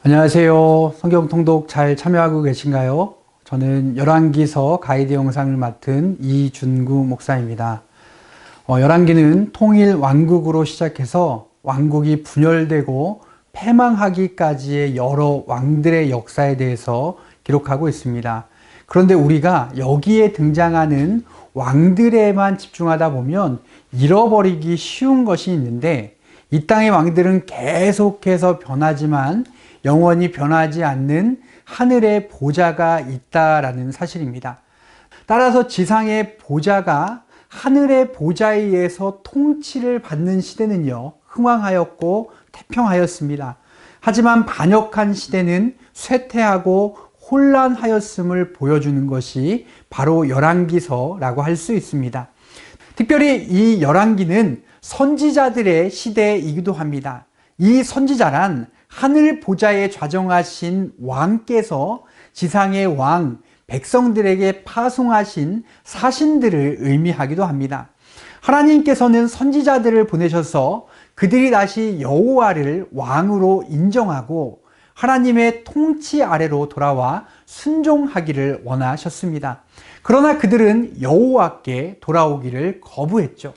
안녕하세요. 성경 통독 잘 참여하고 계신가요? 저는 열왕기서 가이드 영상을 맡은 이준구 목사입니다. 열왕기는 통일 왕국으로 시작해서 왕국이 분열되고 패망하기까지의 여러 왕들의 역사에 대해서 기록하고 있습니다. 그런데 우리가 여기에 등장하는 왕들에만 집중하다 보면 잃어버리기 쉬운 것이 있는데, 이 땅의 왕들은 계속해서 변하지만 영원히 변하지 않는 하늘의 보좌가 있다라는 사실입니다. 따라서 지상의 보좌가 하늘의 보좌에 의해서 통치를 받는 시대는요, 흥왕하였고 태평하였습니다. 하지만 반역한 시대는 쇠퇴하고 혼란하였음을 보여주는 것이 바로 열왕기서라고 할 수 있습니다. 특별히 이 열왕기는 선지자들의 시대이기도 합니다. 이 선지자란 하늘 보좌에 좌정하신 왕께서 지상의 왕, 백성들에게 파송하신 사신들을 의미하기도 합니다. 하나님께서는 선지자들을 보내셔서 그들이 다시 여호와를 왕으로 인정하고 하나님의 통치 아래로 돌아와 순종하기를 원하셨습니다. 그러나 그들은 여호와께 돌아오기를 거부했죠.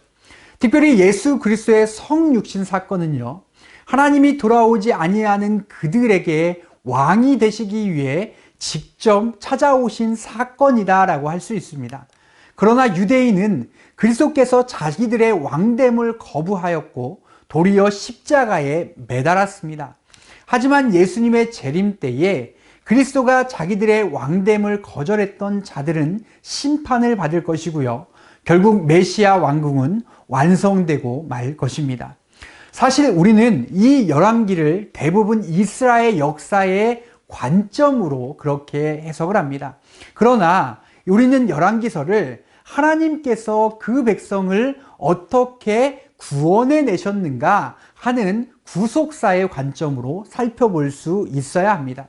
특별히 예수 그리스도의 성육신 사건은요, 하나님이 돌아오지 아니하는 그들에게 왕이 되시기 위해 직접 찾아오신 사건이다라고 할 수 있습니다. 그러나 유대인은 그리스도께서 자기들의 왕됨을 거부하였고 도리어 십자가에 매달았습니다. 하지만 예수님의 재림 때에 그리스도가 자기들의 왕됨을 거절했던 자들은 심판을 받을 것이고요, 결국 메시아 왕국은 완성되고 말 것입니다. 사실 우리는 이 열왕기를 대부분 이스라엘 역사의 관점으로 그렇게 해석을 합니다. 그러나 우리는 열왕기서를 하나님께서 그 백성을 어떻게 구원해 내셨는가 하는 구속사의 관점으로 살펴볼 수 있어야 합니다.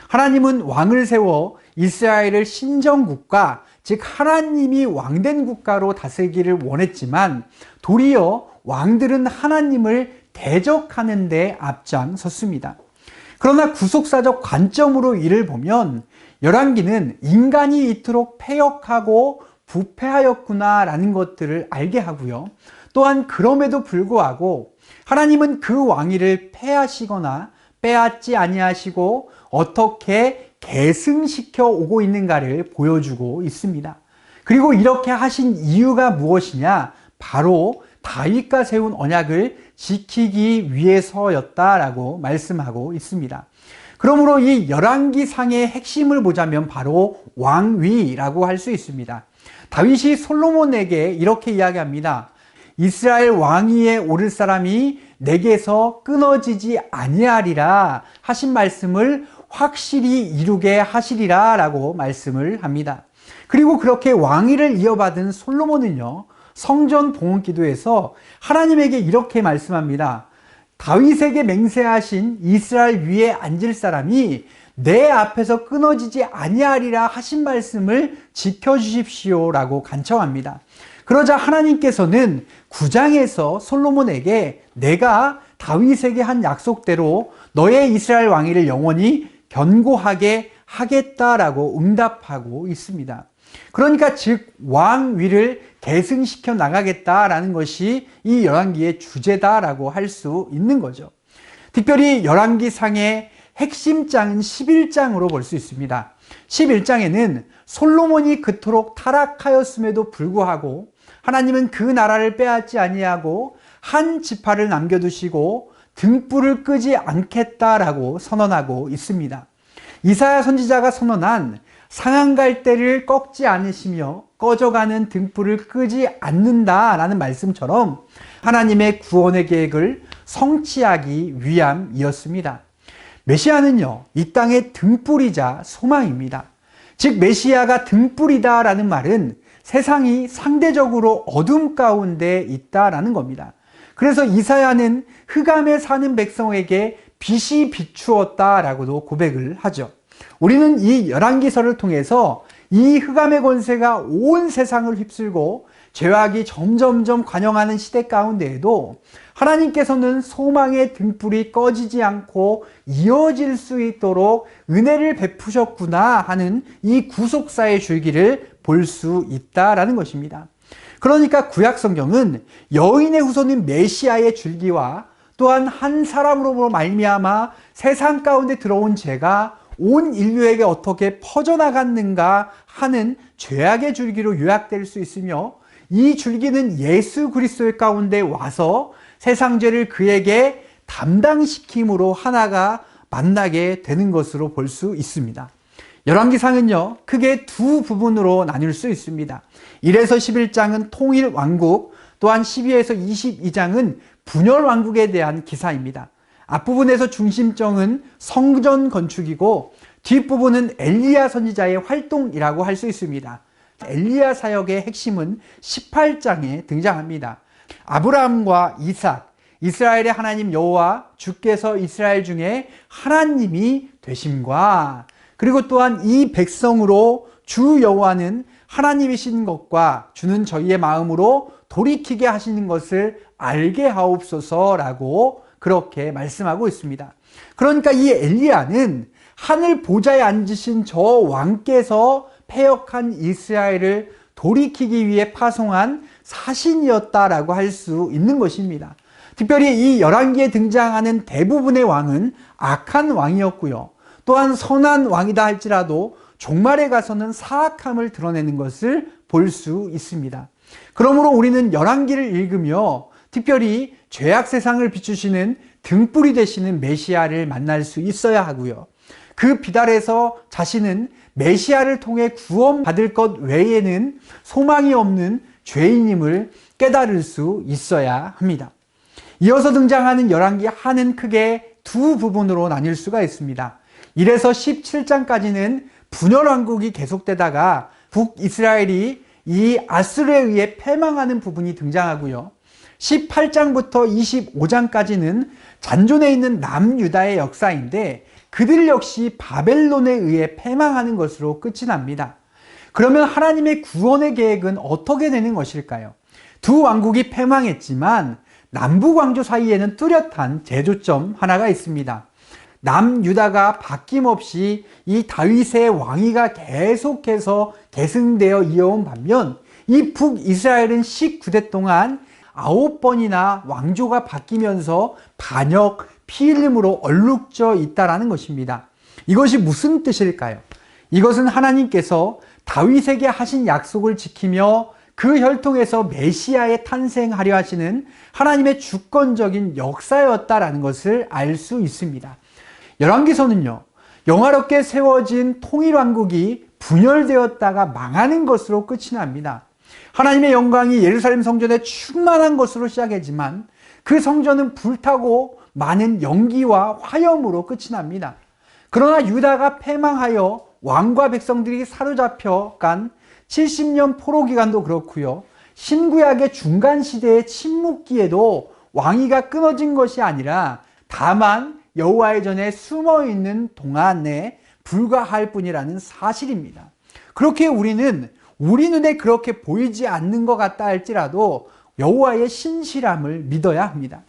하나님은 왕을 세워 이스라엘을 신정국가, 즉 하나님이 왕된 국가로 다스리기를 원했지만 도리어 왕들은 하나님을 대적하는 데 앞장섰습니다. 그러나 구속사적 관점으로 이를 보면 열왕기는 인간이 이토록 패역하고 부패하였구나라는 것들을 알게 하고요, 또한 그럼에도 불구하고 하나님은 그 왕위를 폐하시거나 빼앗지 아니하시고 어떻게 계승시켜 오고 있는가를 보여주고 있습니다. 그리고 이렇게 하신 이유가 무엇이냐? 바로 다윗과 세운 언약을 지키기 위해서였다라고 말씀하고 있습니다. 그러므로 이 열왕기상의 핵심을 보자면 바로 왕위라고 할 수 있습니다. 다윗이 솔로몬에게 이렇게 이야기합니다. 이스라엘 왕위에 오를 사람이 내게서 끊어지지 아니하리라 하신 말씀을 확실히 이루게 하시리라 라고 말씀을 합니다. 그리고 그렇게 왕위를 이어받은 솔로몬은요, 성전 봉헌 기도에서 하나님에게 이렇게 말씀합니다. 다윗에게 맹세하신 이스라엘 위에 앉을 사람이 내 앞에서 끊어지지 아니하리라 하신 말씀을 지켜주십시오 라고 간청합니다. 그러자 하나님께서는 9장에서 솔로몬에게 내가 다윗에게 한 약속대로 너의 이스라엘 왕위를 영원히 견고하게 하겠다라고 응답하고 있습니다. 그러니까 즉 왕위를 계승시켜 나가겠다라는 것이 이 열왕기의 주제다라고 할 수 있는 거죠. 특별히 열왕기상의 핵심장은 11장으로 볼 수 있습니다. 11장에는 솔로몬이 그토록 타락하였음에도 불구하고 하나님은 그 나라를 빼앗지 아니하고 한 지파를 남겨두시고 등불을 끄지 않겠다라고 선언하고 있습니다. 이사야 선지자가 선언한 상한갈대를 꺾지 않으시며 꺼져가는 등불을 끄지 않는다라는 말씀처럼 하나님의 구원의 계획을 성취하기 위함이었습니다. 메시아는요, 이 땅의 등불이자 소망입니다. 즉 메시아가 등불이다라는 말은 세상이 상대적으로 어둠 가운데 있다라는 겁니다. 그래서 이사야는 흑암에 사는 백성에게 빛이 비추었다라고도 고백을 하죠. 우리는 이 열왕기서를 통해서 이 흑암의 권세가 온 세상을 휩쓸고 죄악이 점점점 관영하는 시대 가운데에도 하나님께서는 소망의 등불이 꺼지지 않고 이어질 수 있도록 은혜를 베푸셨구나 하는 이 구속사의 줄기를 볼 수 있다라는 것입니다. 그러니까 구약 성경은 여인의 후손인 메시아의 줄기와 또한 한 사람으로 말미암아 세상 가운데 들어온 죄가 온 인류에게 어떻게 퍼져나갔는가 하는 죄악의 줄기로 요약될 수 있으며, 이 줄기는 예수 그리스도의 가운데 와서 세상 죄를 그에게 담당시킴으로 하나가 만나게 되는 것으로 볼 수 있습니다. 열왕기상은요, 크게 두 부분으로 나눌 수 있습니다. 1에서 11장은 통일 왕국, 또한 12에서 22장은 분열 왕국에 대한 기사입니다. 앞부분에서 중심점은 성전 건축이고 뒷부분은 엘리야 선지자의 활동이라고 할 수 있습니다. 엘리야 사역의 핵심은 18장에 등장합니다. 아브라함과 이삭, 이스라엘의 하나님 여호와 주께서 이스라엘 중에 하나님이 되심과, 그리고 또한 이 백성으로 주 여호와는 하나님이신 것과 주는 저희의 마음으로 돌이키게 하시는 것을 알게 하옵소서라고 그렇게 말씀하고 있습니다. 그러니까 이 엘리야는 하늘 보좌에 앉으신 저 왕께서 패역한 이스라엘을 돌이키기 위해 파송한 사신이었다라고 할 수 있는 것입니다. 특별히 이 열왕기에 등장하는 대부분의 왕은 악한 왕이었고요. 또한 선한 왕이다 할지라도 종말에 가서는 사악함을 드러내는 것을 볼 수 있습니다. 그러므로 우리는 열왕기를 읽으며 특별히 죄악 세상을 비추시는 등불이 되시는 메시아를 만날 수 있어야 하고요. 그 빛 아래서 자신은 메시아를 통해 구원받을 것 외에는 소망이 없는 죄인임을 깨달을 수 있어야 합니다. 이어서 등장하는 열왕기 하는 크게 두 부분으로 나뉠 수가 있습니다. 1에서 17장까지는 분열 왕국이 계속되다가 북이스라엘이 이 아수르에 의해 패망하는 부분이 등장하고요. 18장부터 25장까지는 잔존해 있는 남유다의 역사인데 그들 역시 바벨론에 의해 패망하는 것으로 끝이 납니다. 그러면 하나님의 구원의 계획은 어떻게 되는 것일까요? 두 왕국이 패망했지만 남북 왕조 사이에는 뚜렷한 제조점 하나가 있습니다. 남유다가 바뀜없이 이 다윗의 왕위가 계속해서 계승되어 이어온 반면 이 북이스라엘은 19대 동안 9번이나 왕조가 바뀌면서 반역, 피 흘림으로 얼룩져 있다는 것입니다. 이것이 무슨 뜻일까요? 이것은 하나님께서 다윗에게 하신 약속을 지키며 그 혈통에서 메시아에 탄생하려 하시는 하나님의 주권적인 역사였다라는 것을 알 수 있습니다. 열왕기서는요, 영화롭게 세워진 통일왕국이 분열되었다가 망하는 것으로 끝이 납니다. 하나님의 영광이 예루살렘 성전에 충만한 것으로 시작했지만 그 성전은 불타고 많은 연기와 화염으로 끝이 납니다. 그러나 유다가 패망하여 왕과 백성들이 사로잡혀 간 70년 포로 기간도 그렇고요. 신구약의 중간 시대의 침묵기에도 왕위가 끊어진 것이 아니라 다만 여호와의 전에 숨어 있는 동안에 불과할 뿐이라는 사실입니다. 그렇게 우리는 우리 눈에 그렇게 보이지 않는 것 같다 할지라도 여호와의 신실함을 믿어야 합니다.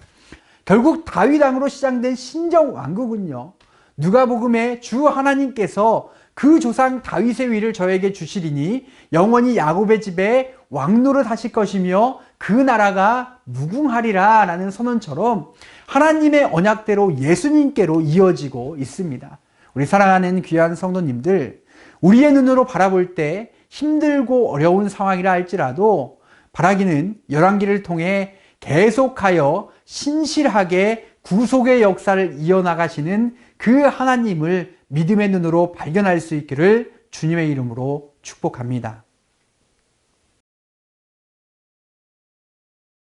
결국 다윗 왕으로 시작된 신정 왕국은요, 누가복음에 주 하나님께서 그 조상 다윗의 위를 저에게 주시리니 영원히 야곱의 집에 왕노릇 하실 것이며 그 나라가 무궁하리라 라는 선언처럼 하나님의 언약대로 예수님께로 이어지고 있습니다. 우리 사랑하는 귀한 성도님들, 우리의 눈으로 바라볼 때 힘들고 어려운 상황이라 할지라도 바라기는 열왕기를 통해 계속하여 신실하게 구속의 역사를 이어나가시는 그 하나님을 믿음의 눈으로 발견할 수 있기를 주님의 이름으로 축복합니다.